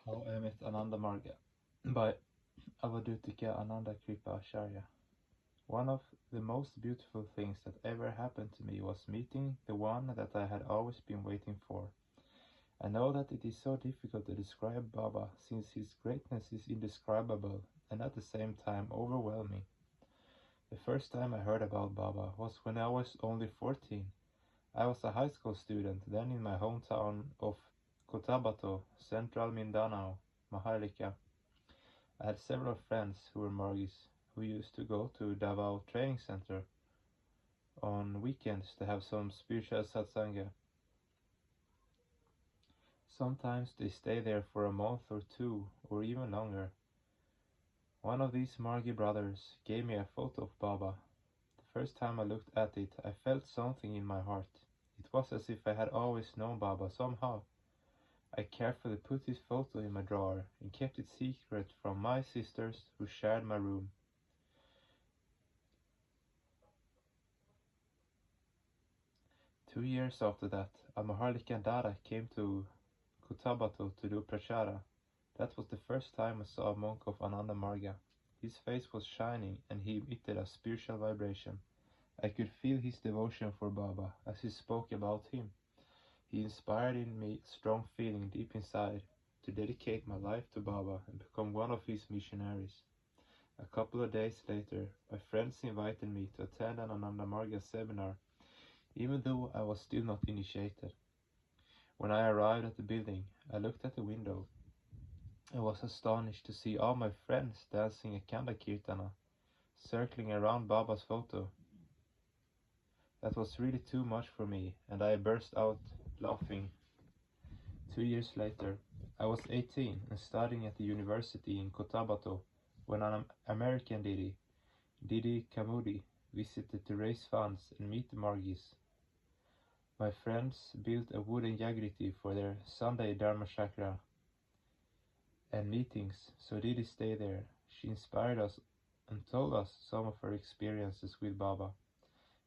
How I Met Ananda Marga by Avadutika Ananda Kripa Acharya. One of the most beautiful things that ever happened to me was meeting the one that I had always been waiting for. I know that it is so difficult to describe Baba since his greatness is indescribable and at the same time overwhelming. The first time I heard about Baba was when I was only 14. I was a high school student then in my hometown of Cotabato, central Mindanao, Mahárliká. I had several friends who were Margis who used to go to Davao training center on weekends to have some spiritual satsanga. Sometimes they stay there for a month or two or even longer. One of these Margi brothers gave me a photo of Baba. The first time I looked at it, I felt something in my heart. It was as if I had always known Baba somehow. I carefully put his photo in my drawer and kept it secret from my sisters who shared my room. 2 years after that, a Mahárliká Dada came to Cotabato to do prachara. That was the first time I saw a monk of Ananda Marga. His face was shining and he emitted a spiritual vibration. I could feel his devotion for Baba as he spoke about him. He inspired in me a strong feeling deep inside to dedicate my life to Baba and become one of his missionaries. A couple of days later, my friends invited me to attend an Ananda Marga seminar, even though I was still not initiated. When I arrived at the building, I looked at the window. I was astonished to see all my friends dancing a Kanda Kirtana, circling around Baba's photo. That was really too much for me, and I burst out laughing. 2 years later, I was 18 and studying at the university in Cotabato when an American Didi Kamudi, visited to raise funds and meet the Margis. My friends built a wooden Jagriti for their Sunday Dharma Chakra and meetings, so Didi stayed there. She inspired us and told us some of her experiences with Baba.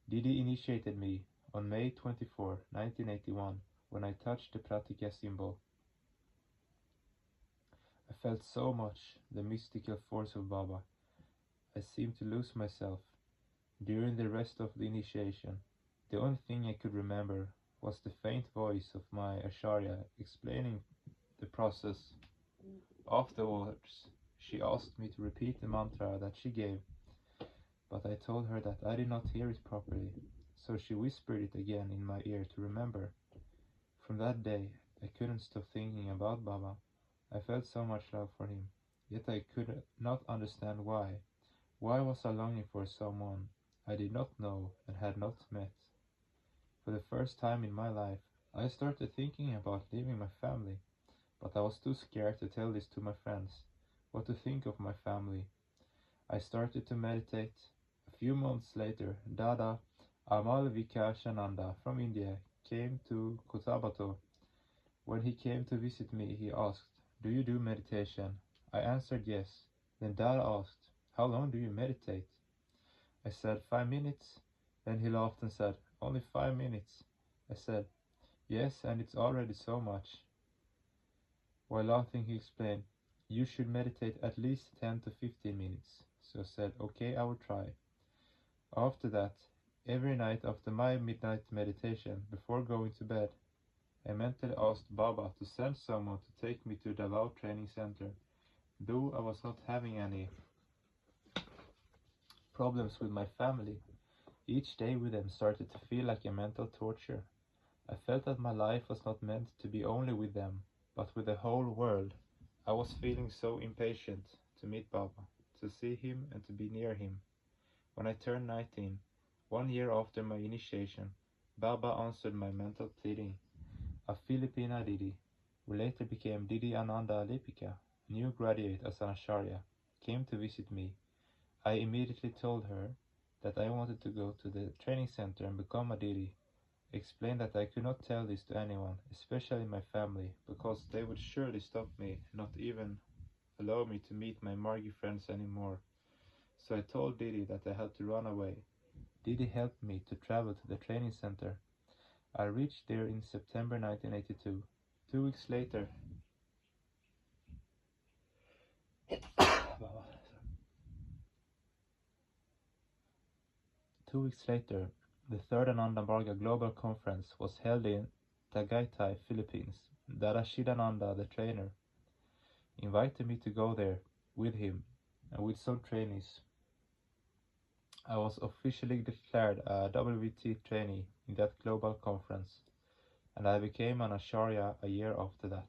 Didi initiated me on May 24, 1981, when I touched the Pratika symbol. I felt so much the mystical force of Baba. I seemed to lose myself. During the rest of the initiation, the only thing I could remember was the faint voice of my Acharya explaining the process. Afterwards, she asked me to repeat the mantra that she gave, but I told her that I did not hear it properly, so she whispered it again in my ear to remember. From that day, I couldn't stop thinking about Baba. I felt so much love for him, yet I could not understand why. Why was I longing for someone I did not know and had not met? For the first time in my life, I started thinking about leaving my family, but I was too scared to tell this to my friends. What to think of my family? I started to meditate. A few months later, Dada Amal Vikashananda from India came to Cotabato. When he came to visit me, he asked, "Do you do meditation?" I answered yes. Then Dada asked, "How long do you meditate?" I said, 5 minutes. Then he laughed and said, "Only 5 minutes." I said, "Yes, and it's already so much." While laughing, he explained, "You should meditate at least 10 to 15 minutes. So I said, "Okay, I will try." After that, every night after my midnight meditation, before going to bed, I mentally asked Baba to send someone to take me to Davao training center. Though I was not having any problems with my family, each day with them started to feel like a mental torture. I felt that my life was not meant to be only with them, but with the whole world. I was feeling so impatient to meet Baba, to see him and to be near him. When I turned 19, 1 year after my initiation, Baba answered my mental pleading. A Filipina Didi, who later became Didi Ananda Lipika, a new graduate as an Acharya, came to visit me. I immediately told her that I wanted to go to the training center and become a Didi. I explained that I could not tell this to anyone, especially my family, because they would surely stop me and not even allow me to meet my Margi friends anymore. So I told Didi that I had to run away. Didi helped me to travel to the training center. I reached there in September 1982. 2 weeks later, 2 weeks later, the third Ananda Marga Global Conference was held in Tagaytay, Philippines. Dada Shidananda, the trainer, invited me to go there with him and with some trainees. I was officially declared a WT trainee in that global conference, and I became an Acharya a year after that.